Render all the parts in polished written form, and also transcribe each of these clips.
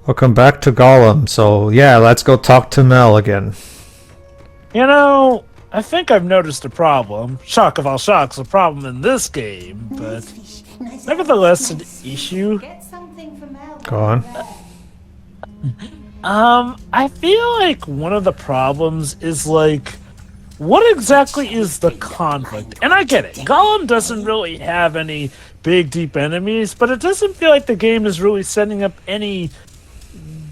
Welcome back to Gollum. So yeah, let's go talk to Mel again. You know, I think I've noticed a problem. Shock of all shocks, a problem in this game, but nevertheless an issue. Go on. I feel like one of the problems is like, what exactly is the conflict? And I get it, Gollum doesn't really have any big deep enemies, but it doesn't feel like the game is really setting up any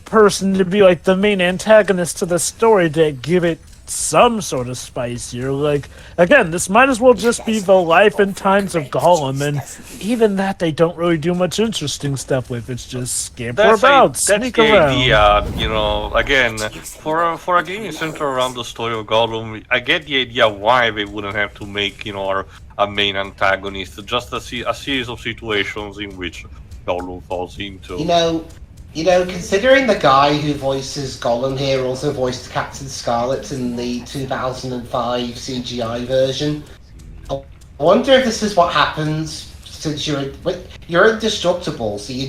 person to be like the main antagonist to the story to give it some sort of spice here. Like, again, this might as well just be the life and times of Gollum, and even that they don't really do much interesting stuff with. It's just scamper about, sneak that's the around. idea, you know. Again, for a game centered around the story of Gollum, I get the idea why they wouldn't have to make, you know, a main antagonist. Just a series of situations in which Gollum falls into. You know, considering the guy who voices Gollum here also voiced Captain Scarlet in the 2005 CGI version, I wonder if this is what happens since you're indestructible, so you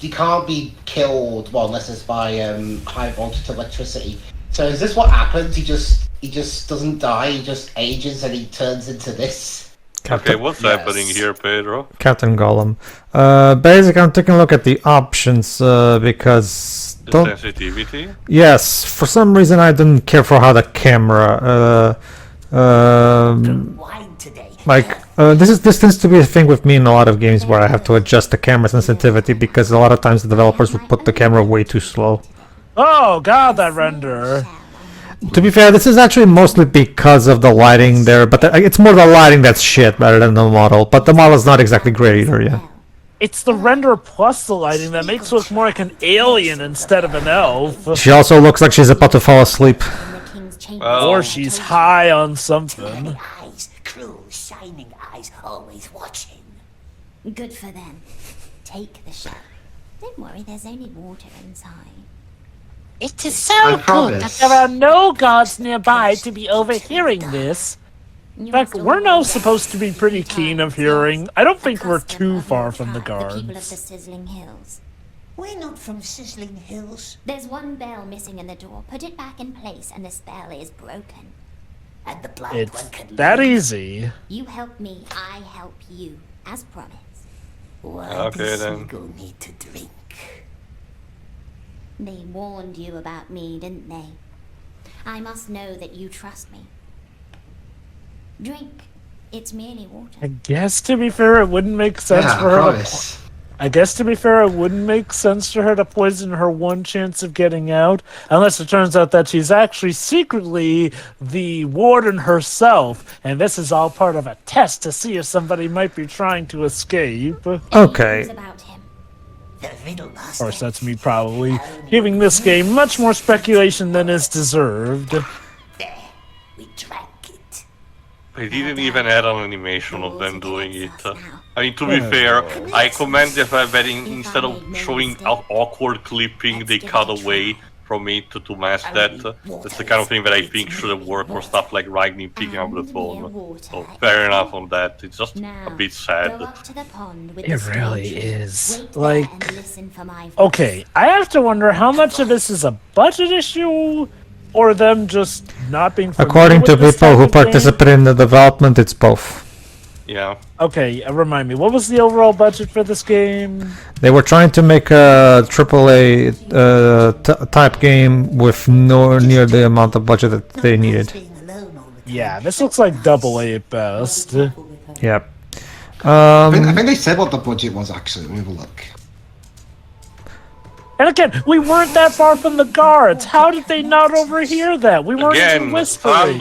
can't be killed, well, unless it's by high voltage electricity. So is this what happens? He just doesn't die. He just ages and he turns into this. Okay, what's happening here, Pedro? Captain Gollum. Basically, I'm taking a look at the options because The sensitivity? yes, for some reason I didn't care for how the camera. This tends to be a thing with me in a lot of games where I have to adjust the camera sensitivity because a lot of times the developers would put the camera way too slow. Oh god, that render. To be fair, this is actually mostly because of the lighting there, but it's more the lighting that's shit rather than the model. But the model is not exactly great either, yeah. It's the render plus the lighting that makes her look more like an alien instead of an elf. She also looks like she's about to fall asleep. Well, Or she's high on something. Eyes, cruel, shining eyes, always watching. Good for them. Take the shot. Don't worry, there's only water inside. It is so good that there are no guards nearby to be overhearing this. In fact, we're now supposed to be pretty keen of hearing. I don't think we're too far from the People of the guards. Sizzling Hills. We're not from Sizzling Hills. There's one bell missing in the door. Put it back in place and the spell is broken. And the blind It's one can that leave. easy. You help me, I help you. As promised. What Okay, does then. Smeagol need to drink? They warned you about me, didn't they? I must know that you trust me. Drink. It's merely water. I guess to be fair, it wouldn't make sense Yeah, for I her promise. I guess to be fair, it wouldn't make sense for her to poison her one chance of getting out, unless it turns out that she's actually secretly the warden herself, and this is all part of a test to see if somebody might be trying to escape. Of Okay. Things about him. The Riddlemaster. course, that's me probably giving this game much more speculation than is deserved. There, we drank it. they didn't even add an animation of them doing it. I mean, to be fair, I commend the fact that instead of showing awkward clipping, they cut away from it to mask that. That's the kind of thing that I think should have worked for stuff like Ragni picking up the phone. So fair enough on that. It's just a bit Go sad. up to the pond with It the really strangers. is. Wait there Like, and listen for my voice. okay, I have to wonder how much of this is a budget issue, or them just not being familiar According with to this people type who of game? participate in the development, it's both. Yeah. Okay, remind me, what was the overall budget for this game? They were trying to make a AAA type game with nowhere near the amount of budget that they needed. Being alone all the time. Yeah, this looks like double A at best. Yep. I think they said what the budget was actually. Let me have a look. And again, we weren't that far from the guards. How did they not overhear that? We weren't even Again, whispering.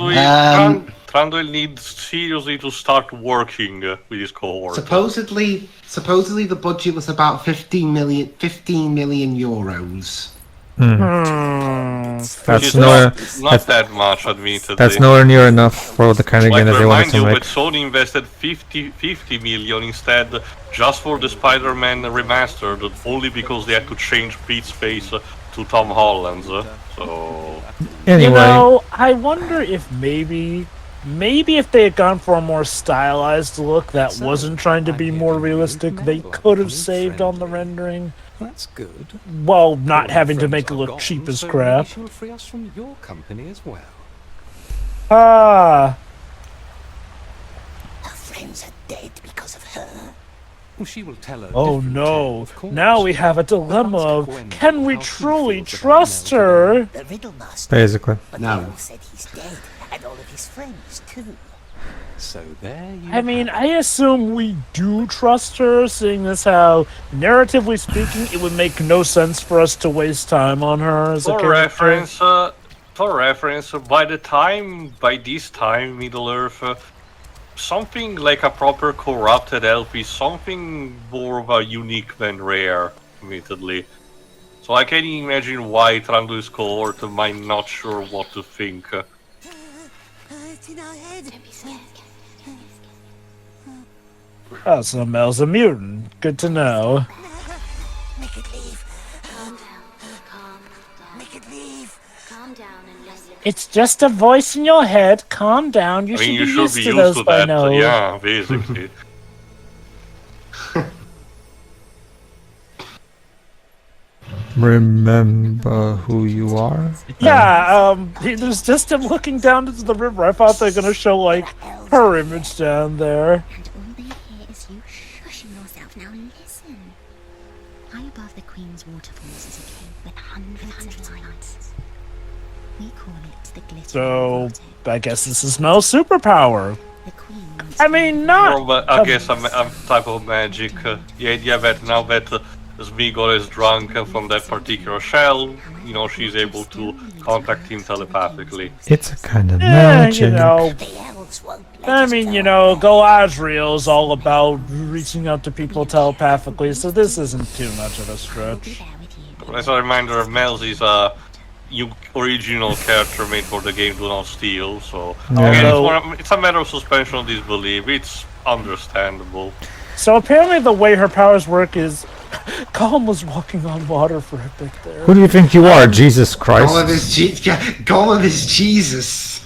Thranduil needs seriously to start working with his cohort. Supposedly the budget was about 15 million euros. That's Which is nowhere. not that much, admittedly. That's nowhere near enough for the kind of game Like that to they wanted remind to you, make. but Sony invested 50 million instead just for the Spider-Man remastered, only because they had to change Pete's face to Tom Holland's. So You Anyway, know, I wonder if maybe maybe if they had gone for a more stylized look that wasn't trying to be more realistic, they could have saved on the rendering. That's good. While not having to make it look cheap as crap. She'll free us from your company as well. Ah. Her friends are dead because of her. Well, she will tell her. Oh no. Now we have a dilemma of, can we truly trust her? The Riddlemaster. Basically. But No. they all said he's dead, and all of his friends too. So there you I mean, I assume we do trust her, seeing as how, narratively speaking, it would make no sense for us to waste time on her as a For character. reference, by this time, Middle Earth, something like a proper corrupted elf is something more of a unique than rare, admittedly. So I can imagine why Trandul's cohort might not sure what to think. It's in our head. Oh, so Mel's a mutant. Good to know. Make it leave. Calm down. Calm down. Make it leave. Calm down and listen. It's just a voice in your head. Calm down. You I mean, should you be should used be to used those to by that, now. yeah, basically. Remember who you are? Yeah, there's just him looking down into the river. I thought they were gonna show, like, her image down there. And all they hear is you shushing yourself. Now listen. High above the Queen's waterfalls is a cave with hundreds of lights. We call it the glittering So, grotto. I guess this is Mel's superpower. The Queen wants I to mean, More of not... I guess a type of magic. The idea that now that Smigol is drunk from that particular shell, she's able to contact him telepathically. It's a kind of Eh, magic. you know, The elves won't let I us mean, go. you know, Galadriel's all about reaching out to people telepathically, so this isn't too much of a be stretch. there with you. As a reminder, Mel's is a original character made for the game Do Not Steal, so again, Although- it's a matter of suspension of disbelief. It's understandable. So apparently the way her powers work is... Gollum was walking on water for a bit there. Who do you think you are, Jesus Gollum Christ? Gollum is Jesus.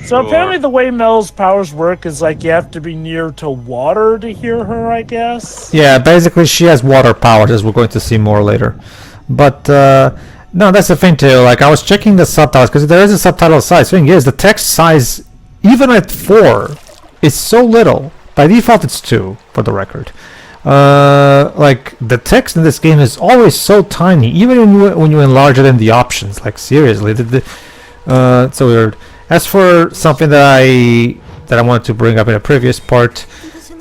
So apparently the way Mel's powers work is like you have to be near to water to hear her, I guess? Yeah, basically she has water powers, as we're going to see more later. But, no, that's the thing too. Like, I was checking the subtitles, because there is a subtitle size. Thing is, the text size, even at 4, is so little. By default, it's 2, for the record. Like, the text in this game is always so tiny, even when you enlarge it in the options. Like, seriously, it's so weird. As for something that I wanted to bring up in a previous part,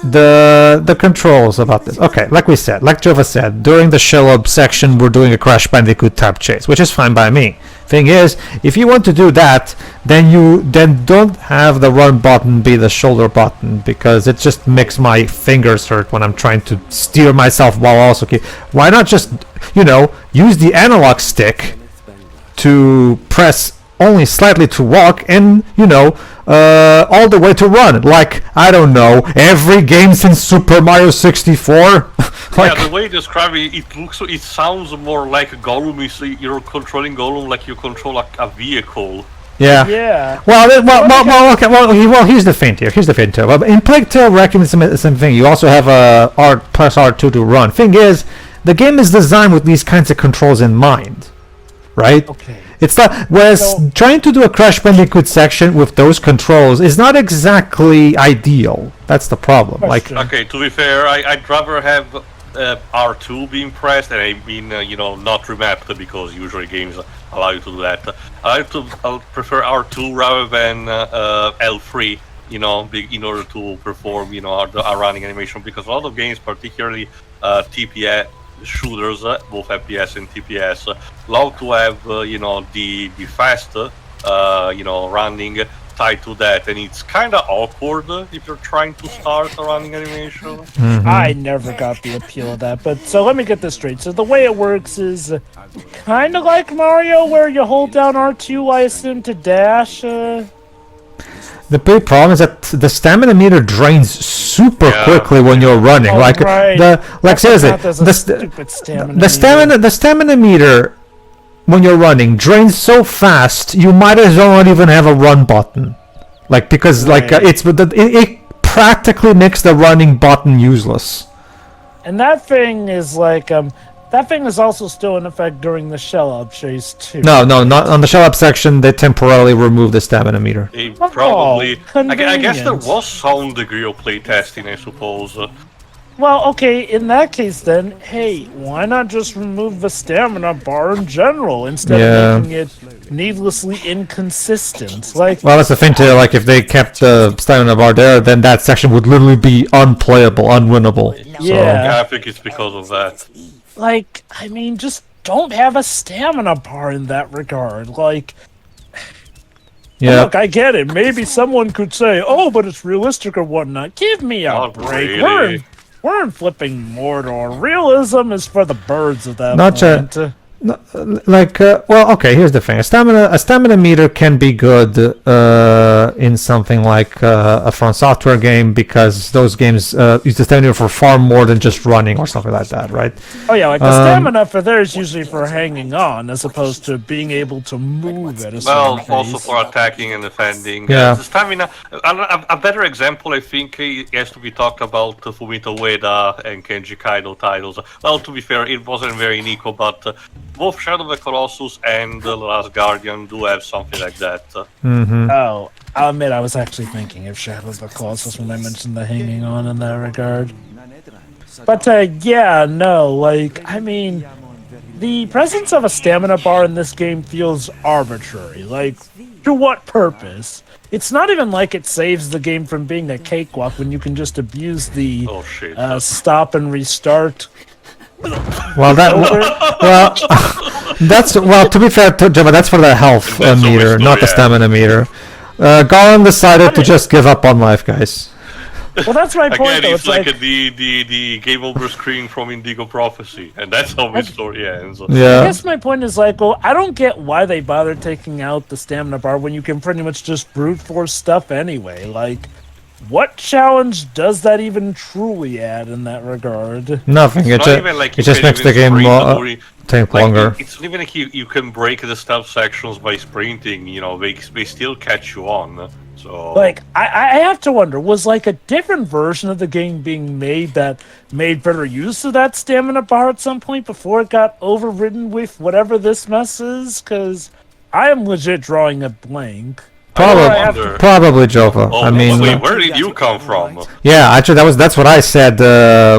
the controls about this. Okay, like Jova said, during the Shelob section, we're doing a Crash Bandicoot type chase, which is fine by me. Thing is, if you want to do that, then don't have the run button be the shoulder button, because it just makes my fingers hurt when I'm trying to steer myself while also why not just, use the analog stick to press only slightly to walk and, all the way to run. Like, I don't know, every game since Super Mario 64? Yeah, the way you describe it, it sounds more like Gollum you're controlling Gollum like you control a vehicle. Yeah. Yeah. Well, here's the thing here. Well, in Plague Tale Requiem, it's the same thing. You also have R plus R2 to run. Thing is, the game is designed with these kinds of controls in mind, right? Okay. It's not. Whereas So- trying to do a Crash Bandicoot section with those controls is not exactly ideal. That's the problem. Like, Question. Okay, to be fair, I'd rather have R2 being pressed and I mean, not remapped, because usually games allow you to do that. I'll prefer R2 rather than L3, in order to perform, a running animation, because a lot of games, particularly TPS shooters, both FPS and TPS, love to have, the fast, running tied to that, and it's kind of awkward if you're trying to start a running animation. I never got the appeal of that, but so let me get this straight. So the way it works is kind of like Mario, where you hold down R2, I assume, to dash. the big problem is that the stamina meter drains super Yeah. quickly when you're running. Oh, like right. seriously, There's a the stupid stamina. the stamina meter when you're running drains so fast you might as well not even have a run button. Like because it practically makes the running button useless. And that thing is like that thing is also still in effect during the shell-up chase too. No, not on the shell up section. They temporarily remove the stamina meter. They probably. I guess there convenient. was some degree of playtesting, I suppose. Well, okay, in that case then, hey, why not just remove the stamina bar in general instead of making it needlessly inconsistent? Like, Well, that's the thing too. Like, if they kept the stamina bar there, then that section would literally be unplayable, unwinnable. yeah, I think it's because of that. like, I mean, just don't have a stamina bar in that regard. Like, Yeah. look, I get it. Maybe someone could say, "Oh, but it's realistic or whatnot." Give me a Not break. really. We're in flipping Mordor. Realism is for the birds at that Not point. well, okay. Here's the thing: a stamina meter can be good in something like a From Software game because those games use the stamina for far more than just running or something like that, right? Oh yeah, like the stamina for there is usually for hanging on, as opposed to being able to move at a Well, certain also pace. for attacking and defending. Yeah. The stamina. A better example, I think, has to be talked about Fumito Ueda and Kenji Kaido titles. Well, to be fair, it wasn't very Nico, but both Shadow of the Colossus and The Last Guardian do have something like that. Oh, I'll admit I was actually thinking of Shadow of the Colossus when I mentioned the hanging on in that regard. But yeah, no, like, I mean, the presence of a stamina bar in this game feels arbitrary. Like, to what purpose? It's not even like it saves the game from being a cakewalk when you can just abuse the Oh shit. stop and restart. Well, to be fair to Java, that's for the health That's meter, always not the yeah. stamina meter. Gollum decided to just give up on life, guys. Well, that's my point, Again, though. it's like the game over screen from Indigo Prophecy, and that's how the story ends. I Yeah. guess my point is like, well, I don't get why they bothered taking out the stamina bar when you can pretty much just brute force stuff anyway. Like, what challenge does that even truly add in that regard? Nothing. It Not even like you just can makes the even game sprint more or- take Like, longer. it's not even like you can break the stealth sections by sprinting, you know, they still catch you on. So Like, I have to wonder, was like a different version of the game being made that made better use of that stamina bar at some point before it got overridden with whatever this mess is? Because I am legit drawing a blank. wonder. Probably Jova. Oh, I mean, wait, where did you come from? yeah, actually, that's what I said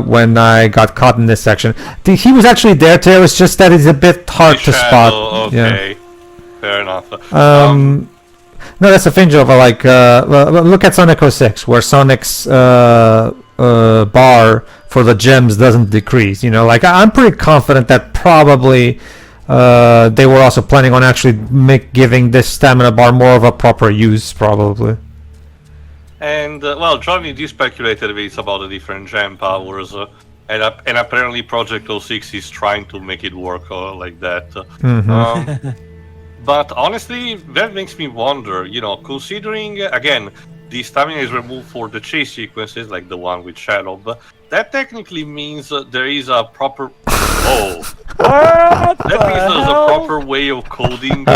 when I got caught in this section. He was actually there too. It's just that it's a bit hard to spot. Okay, fair enough. No, that's the thing, Jova. Like, look at Sonic 06, where Sonic's bar for the gems doesn't decrease. You know, like I'm pretty confident that probably they were also planning on actually giving this stamina bar more of a proper use, probably. And well, Johnny, you speculated a bit about the different gem powers, and apparently Project 06 is trying to make it work like that. But honestly, that makes me wonder, you know, considering, again, the stamina is removed for the chase sequences, like the one with Shadow, but that technically means there is a proper... Oh! What That means the there's a hell? proper way of coding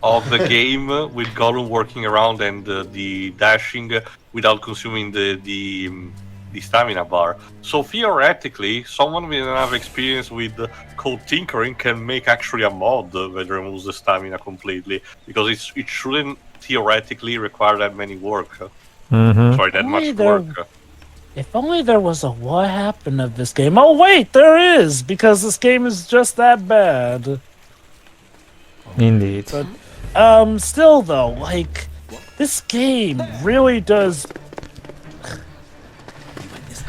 of the game with Gollum working around and the dashing without consuming the stamina bar. So theoretically, someone with enough experience with code tinkering can make actually a mod that removes the stamina completely, because it shouldn't theoretically require that many work. Sorry, that Only much there- work. If only there was a what happened of this game. Oh wait, there is, because this game is just that bad. Indeed. But still though, like, this game really does.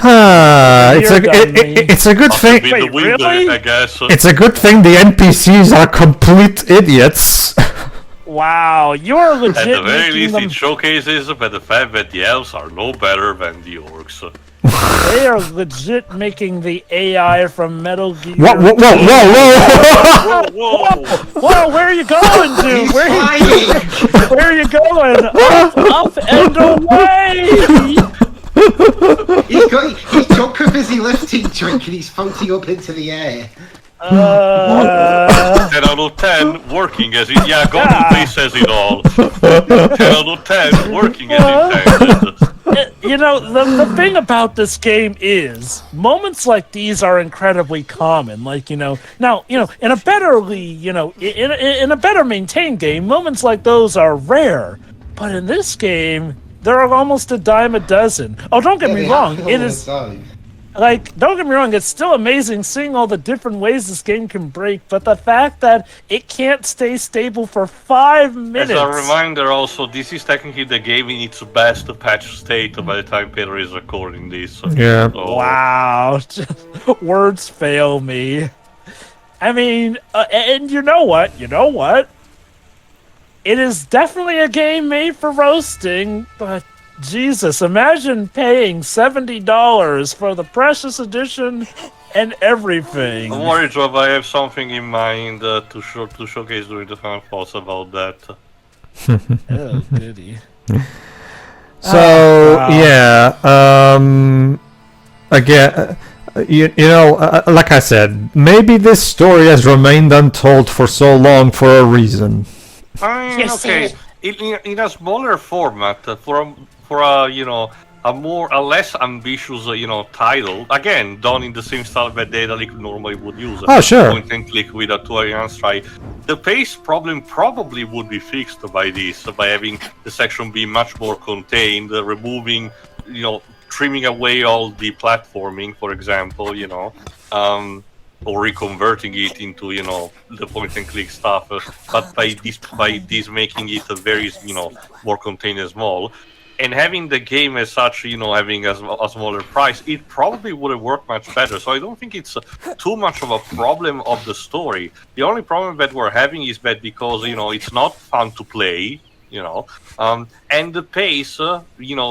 It's a good thing. Be the Wait, winner, really? I guess. It's a good thing the NPCs are complete idiots. Wow, you are At the legit very making least, them. it showcases the fact that the elves are no better than the orcs. They are legit making the AI from Metal Gear. Whoa, whoa, whoa, whoa, whoa! Whoa! Whoa, where are you going, dude? He's Where flying! are you going? Up and away! He took a busy lifting drink and he's floating up into the air. Then out of 10 working as it. Yeah, Gollum Face says it all. 10 out of 10 working as intended. You know, the thing about this game is moments like these are incredibly common. Like, you know, now, you know, in a better maintained game, moments like those are rare. But in this game, there are almost a dime a dozen. Oh, don't get me wrong. It is like, don't get me wrong, it's still amazing seeing all the different ways this game can break, but the fact that it can't stay stable for 5 minutes. As a reminder, also, this is technically the game in its best patch state by the time Pedro is recording this. Yeah. So, Wow. Words fail me. I mean, and you know what? It is definitely a game made for roasting, but Jesus, imagine paying $70 for the Precious Edition and everything. Don't worry, Job, I have something in mind to showcase during the fan thoughts about that. Oh, goody. So wow. yeah, again, you know, like I said, maybe this story has remained untold for so long for a reason. I mean, Yes, okay, sir. in a smaller format, for a you know a less ambitious title, again done in the same style that Data League normally would use. Oh, sure. Point and click with a 2 strike. The pace problem probably would be fixed by this, by having the section be much more contained, removing, trimming away all the platforming, for example, or reconverting it into the point and click stuff, but by this making it a very more contained and small, and having the game as such, having a smaller price, it probably would have worked much better. So I don't think it's too much of a problem of the story. The only problem that we're having is that because it's not fun to play, and the pace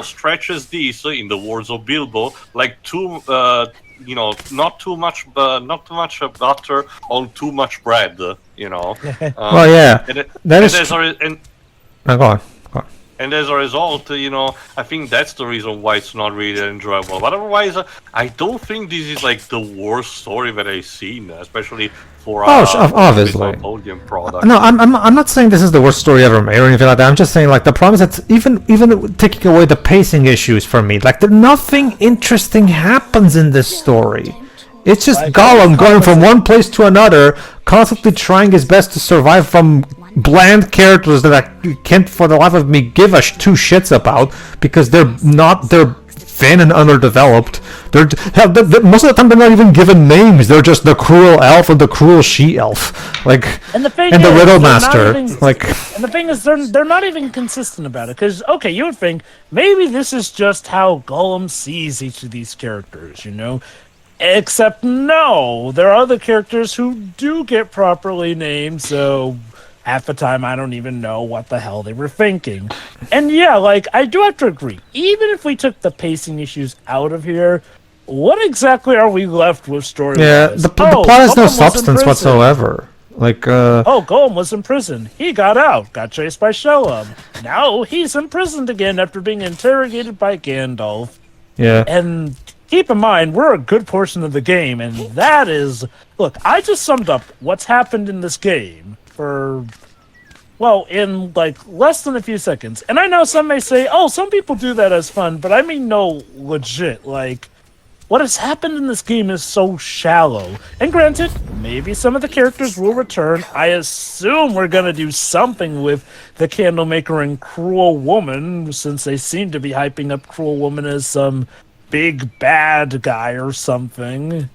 stretches this, in the words of Bilbo, like not too much butter on too much bread, Well, yeah, go on. And as a result, I think that's the reason why it's not really enjoyable. But otherwise, I don't think this is like the worst story that I've seen, especially for obviously podium product. No, I'm not saying this is the worst story ever made or anything like that. I'm just saying, like, the problem is that even taking away the pacing issues for me, like, nothing interesting happens in this story. It's just Gollum going from one place to another, constantly trying his best to survive from bland characters that I can't for the life of me give a two shits about, because they're thin and underdeveloped. Most of the time they're not even given names. They're just the cruel elf and the cruel she-elf, like, and the Riddlemaster. And the thing is, they're not even consistent about it. Because you would think maybe this is just how Gollum sees each of these characters, Except no, there are other characters who do get properly named, so half the time I don't even know what the hell they were thinking. And yeah, I do have to agree, even if we took the pacing issues out of here, what exactly are we left with story-wise? Yeah, the plot has no substance whatsoever. Gollum was in prison. He got out, got chased by Gollum. Now he's imprisoned again after being interrogated by Gandalf. Yeah. And keep in mind, we're a good portion of the game, and that is... Look, I just summed up what's happened in this game in less than a few seconds. And I know some may say, some people do that as fun, but I mean legit, what has happened in this game is so shallow. And granted, maybe some of the characters will return. I assume we're gonna do something with the Candlemaker and Cruel Woman, since they seem to be hyping up Cruel Woman as some big bad guy or something.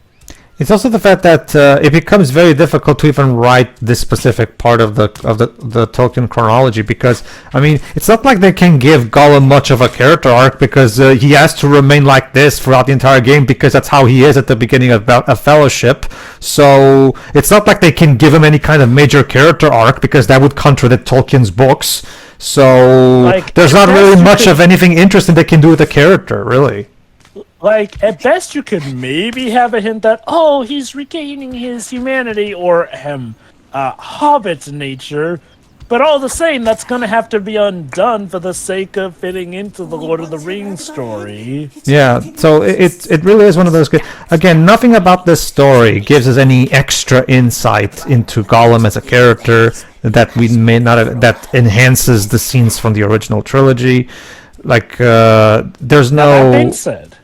It's also the fact that it becomes very difficult to even write this specific part of the Tolkien chronology, because it's not like they can give Gollum much of a character arc, because he has to remain like this throughout the entire game, because that's how he is at the beginning of a Fellowship. So it's not like they can give him any kind of major character arc, because that would contradict Tolkien's books. So there's not really much of anything interesting they can do with the character, really. At best, you could maybe have a hint that, he's regaining his humanity or hobbit nature. But all the same, that's going to have to be undone for the sake of fitting into the Lord of the Rings story. Yeah, so it really is one of those good. Again, nothing about this story gives us any extra insight into Gollum as a character that we may not have, that enhances the scenes from the original trilogy. Like, there's That being no. said,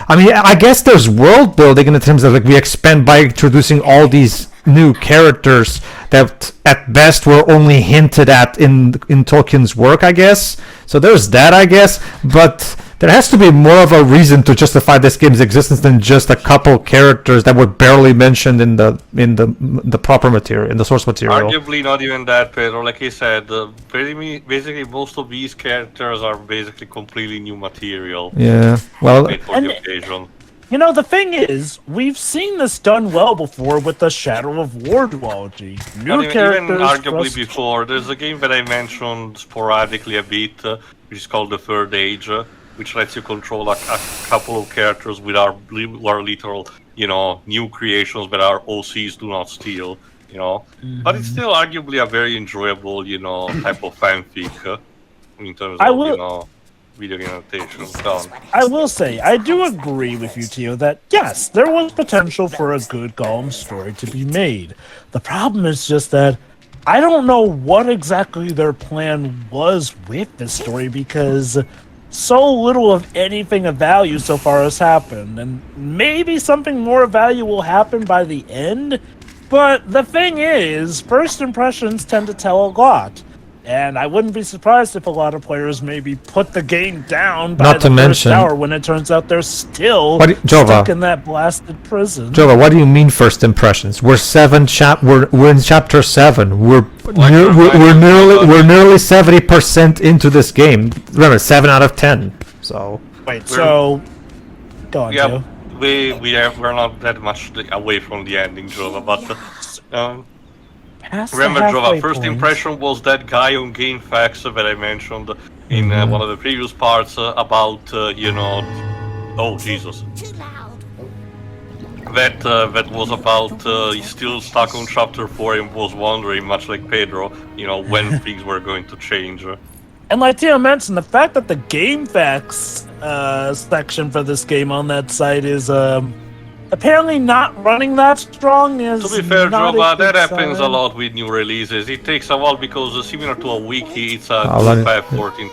I mean, I guess there's world building in the terms of like we expand by introducing all these new characters that at best were only hinted at in Tolkien's work, I guess. So there's that, I guess, but there has to be more of a reason to justify this game's existence than just a couple characters that were barely mentioned in the proper material, in the source material. Arguably not even that, Pedro. Like I said, basically most of these characters are basically completely new material. Yeah, well, Made for the occasion. you know, the thing is, we've seen this done well before with the Shadow of War duology. New Even characters. arguably plus- before, there's a game that I mentioned sporadically a bit, which is called The Third Age, which lets you control a couple of characters who are literal, new creations that our OCs do not steal, But it's still arguably a very enjoyable, type of fanfic in terms of, video game adaptations done. I will say, I do agree with you, Tio, that yes, there was potential for a good Gollum story to be made. The problem is just that I don't know what exactly their plan was with this story because so little of anything of value so far has happened, and maybe something more of value will happen by the end. But the thing is, first impressions tend to tell a lot. And I wouldn't be surprised if a lot of players maybe put the game down by Not the to first mention- hour when it turns out they're still Jova. stuck in that blasted prison. Jova, what do you mean first impressions? We're we're in chapter 7. We're nearly 70% into this game. Remember, 7 out of 10. So Wait, so go on, Yeah, Tio. we're not that much away from the ending, Jova, but Past the remember, Jova, halfway first point. impression was that guy on GameFAQs that I mentioned in one of the previous parts about, oh Jesus, Too loud. that was about he's still stuck on chapter 4 and was wondering, much like Pedro, when things were going to change. And like Tio mentioned, the fact that the GameFAQs section for this game on that site is apparently not running that strong is To be fair, not a Jova, that good happens a sign. lot with new releases. It takes a while because similar to a wiki, it's a let it- 514.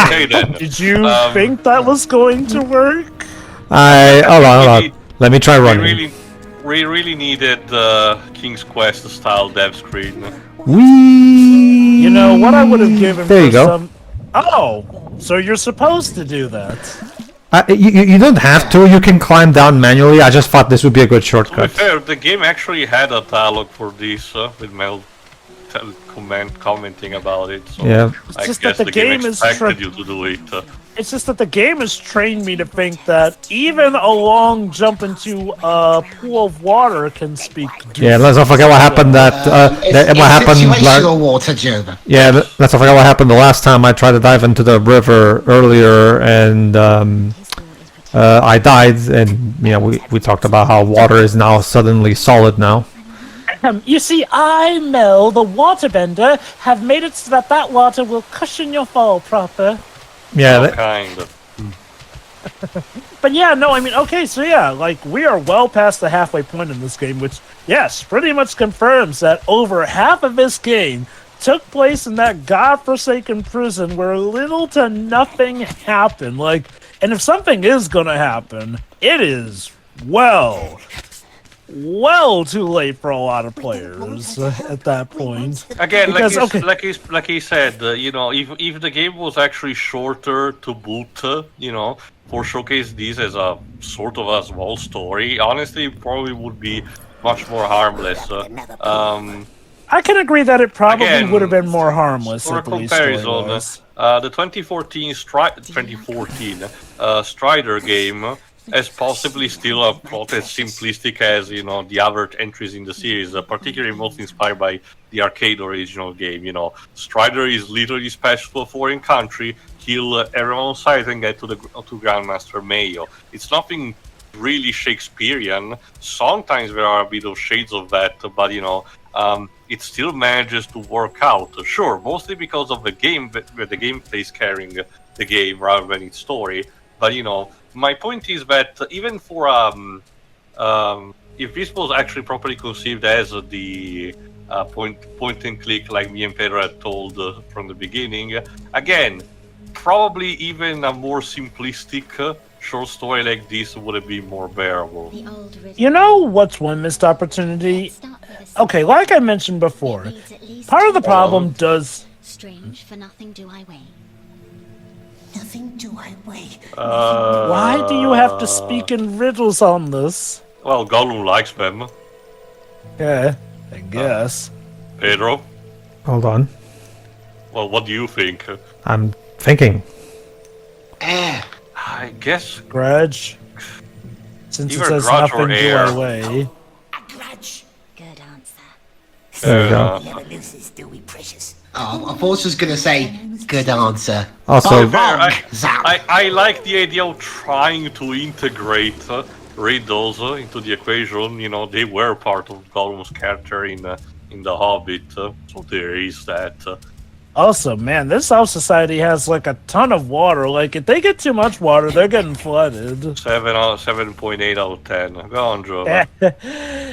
Okay then. Did you Um, think that was going to work? hold on. Let me try running. We really needed King's Quest style dev screen. You know what I would have given There for you go. some. Oh, so you're supposed to do that. You don't have to. You can climb down manually. I just thought this would be a good To be shortcut. fair, the game actually had a dialogue for this with Mel commenting about it. So Yeah. I just guess that the the game game is expected you to do it. It's just that the game has trained me to think that even a long jump into a pool of water can speak. Yeah, let's not forget what happened It's what happened. situational water, Jova. Yeah, let's not forget what happened the last time I tried to dive into the river earlier, and I died. And we talked about how water is now suddenly solid now. You see, I, Mel, the waterbender, have made it so that water will cushion your fall proper. Yeah, Well, kind of. But yeah, no, I mean, okay, so yeah, like, we are well past the halfway point in this game, which, yes, pretty much confirms that over half of this game took place in that godforsaken prison where little to nothing happened. Like, and if something is gonna happen, it is, well too late for a lot of players at that point. Again, Because, like he said, if the game was actually shorter to boot, for showcase this as a sort of a small story, honestly, it probably would be much more harmless. I can agree that it probably Again, would have been more harmless, For a at least comparison, story-wise. the 2014 Strider game is possibly a plot as simplistic as the other entries in the series, particularly most inspired by the arcade original game. Strider is literally special to a foreign country, kill everyone on sight and get to Grandmaster Mayo. It's nothing really Shakespearean. Sometimes there are a bit of shades of that, but it still manages to work out. Sure, mostly because of the game, where the gameplay is carrying the game rather than its story. But my point is that even for if this was actually properly conceived as the point and click, like me and Pedro had told from the beginning, again, probably even a more simplistic short story like this would have been more bearable. You know what's one missed opportunity? Okay, like I mentioned before, part of the problem does... Strange, for nothing do I weigh. Nothing do I weigh. Why do you have to speak in riddles on this? Well, Gollum likes them. Yeah, I guess. Pedro? Hold on. Well, what do you think? I'm thinking. Air. I guess... Grudge. Since Either it says grudge or nothing do air. I weigh. A grudge. Good answer. There we go. Never loses, do we, precious? Oh, I thought I was going to say, good answer. Also, Wrong. Zap. I like the idea of trying to integrate riddles into the equation. They were part of Gollum's character in The Hobbit, so there is that. Also, man, this Elf Society has like a ton of water. Like, if they get too much water, they're getting flooded. 7.8 out of 10. Go on, Joe.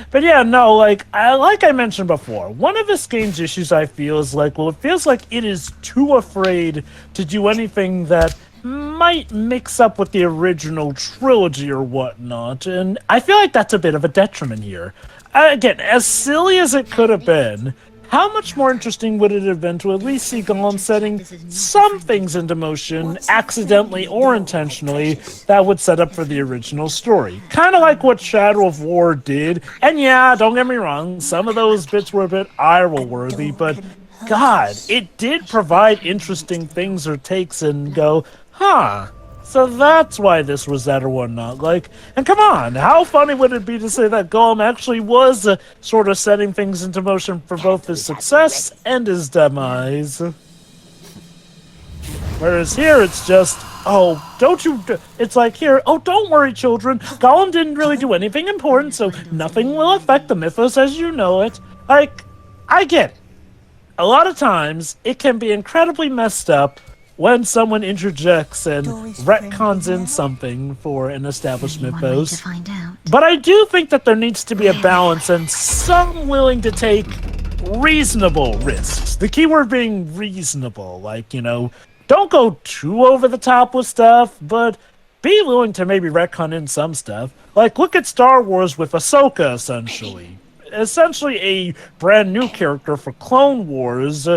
But yeah, no, like I mentioned before, one of this game's issues I feel is like, well, it feels like it is too afraid to do anything that might mix up with the original trilogy or whatnot, and I feel like that's a bit of a detriment here. Again, as silly as it could have been, how much more interesting would it have been to at least see Gollum setting some things into motion, accidentally or intentionally, that would set up for the original story? Kind of like what Shadow of War did. And yeah, don't get me wrong, some of those bits were a bit eye-roll-worthy, but God, it did provide interesting things or takes and go, huh, so that's why this was that or whatnot. Like, and come on, how funny would it be to say that Gollum actually was sort of setting things into motion for both his success and his demise? Whereas here, it's just, oh, don't you... It's like here, oh, don't worry, children. Gollum didn't really do anything important, so nothing will affect the mythos as you know it. Like, I get it. A lot of times, it can be incredibly messed up when someone interjects and retcons in something for an established mythos. But I do think that there needs to be a balance and some willing to take reasonable risks. The keyword being reasonable. Like, don't go too over the top with stuff, but be willing to maybe retcon in some stuff. Like, look at Star Wars with Ahsoka, essentially. Essentially a brand new character for Clone Wars,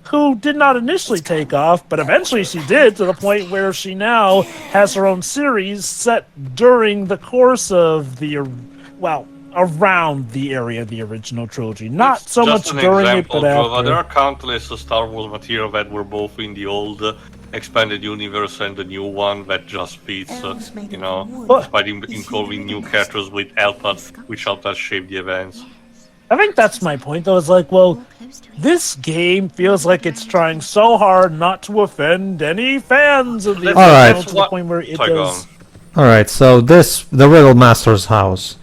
who did not initially take off, but eventually she did, to the point where she now has her own series set during the course of the, around the area of the original trilogy. Not It's so just much an during example, it, but Jova. There after. are countless Star Wars material that were both in the old expanded universe and the new one that just fits, despite including new characters which help us shape the events. I think that's my point, though. It's like, well, this game feels like it's trying so hard not to offend any fans of the Alright. original to the point where it Sorry, go does. on. Alright, so the Riddlemaster's house.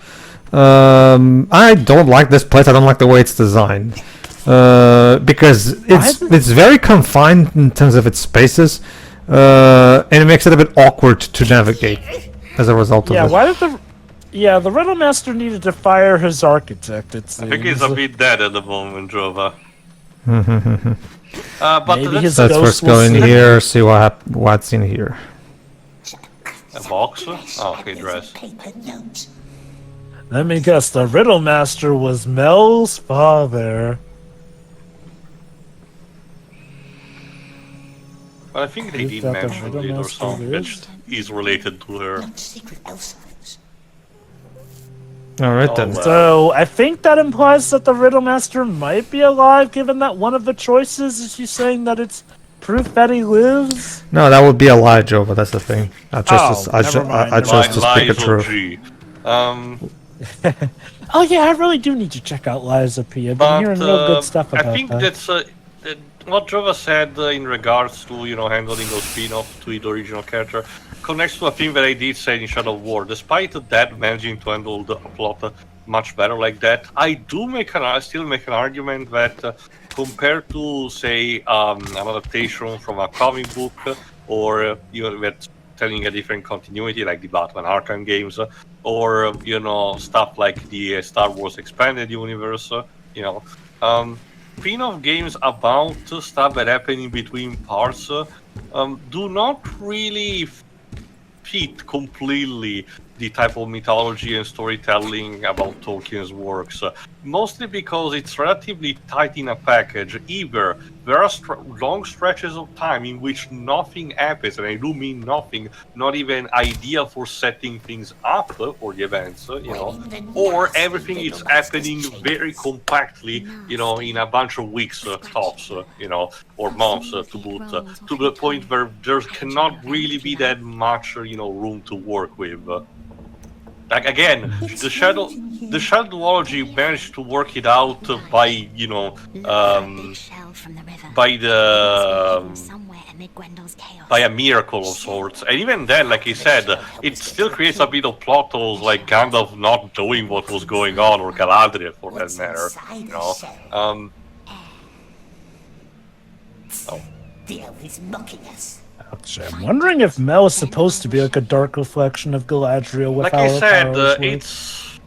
I don't like this place. I don't like the way it's designed. Because it's very confined in terms of its spaces, and it makes it a bit awkward to navigate as a result of Yeah, it. why did the Riddlemaster needed to fire his architect, it seems. I think he's a bit dead at the moment, Jova. But Maybe his Let's ghost first will go in see- here, see what's in here. a box? Oh, okay, dress. Paper notes. Let me guess, the Riddlemaster was Mel's father. But I think they Who's did that the mention it or Riddlemaster something that is? is related to her. Not secret elf. Alright Oh, then. well. So, I think that implies that the Riddlemaster might be alive, given that one of the choices is you saying that it's proof that he lives? No, that would be a lie, Joe, but that's the thing. I chose never mind, I never chose to speak the Lies truth. OG. Oh yeah, I really do need to check out Lies of P. I've been But hearing real good stuff about I think that. that's what Jova said in regards to handling those spin-off to the original character. connects to a thing that I did say in Shadow of War. Despite that managing to handle the plot much better like that, I still make an argument that compared to, say, an adaptation from a comic book, or that's telling a different continuity, like the Batman Arkham games, or stuff like the Star Wars Expanded Universe, spin-off games about stuff that happen in between parts do not really fit completely the type of mythology and storytelling about Tolkien's works, mostly because it's relatively tight in a package. Either there are long stretches of time in which nothing happens, and I do mean nothing, not even idea for setting things up for the events, or everything is happening very compactly, in a bunch of weeks tops, or months to boot, to the point where there cannot really be that much, room to work with. Like again, the Shadowology managed to work it out by by a miracle of sorts, and even then, like I said, it still creates a bit of plot holes, like Gandalf not knowing what was going on, or Galadriel for that matter. The elf is mocking us. I'm wondering if Mel is supposed to be like a dark reflection of Galadriel with like I said, it's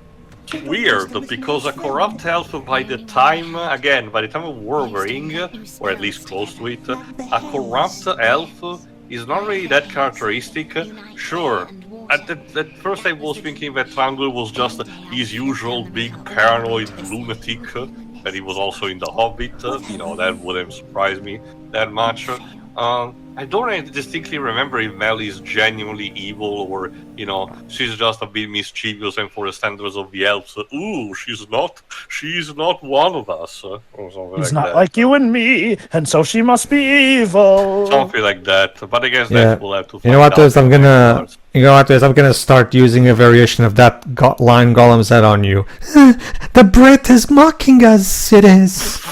weird because a corrupt elf by the time of War of the Ring, or at least close to it, a corrupt elf is not really that characteristic. Sure, at first I was thinking that Thranduil was just his usual big paranoid lunatic, that he was also in The Hobbit, that wouldn't surprise me that much. I don't distinctly remember if Mel is genuinely evil, or, she's just a bit mischievous, and for the standards of the elves, she's not one of us, or something He's like not that. like you and me, and so she must be evil. Something like that, but I guess that we'll have to find You know what, out. I'm gonna start using a variation of that line Gollum said on you. The Brit is mocking us, it is.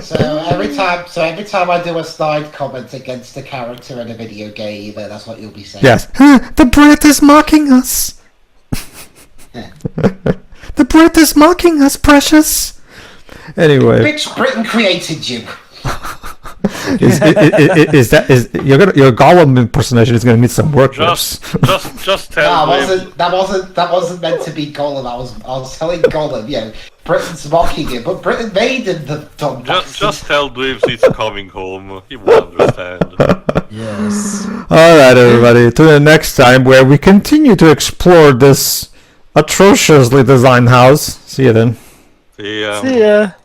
So every time I do a snide comment against a character in a video game, that's what you'll be saying. Yes. The Brit is mocking us. The Brit is mocking us, precious. Anyway. Bitch, Britain created you. Is your Gollum impersonation is gonna need some work. Just tell that wasn't meant to be Gollum. I was telling Gollum, Britain's mocking him, but Britain made him the dumb just tell Dweebs it's coming home. He will understand. Yes. Alright, everybody. To the next time, where we continue to explore this atrociously designed house. See you then. See ya. See ya.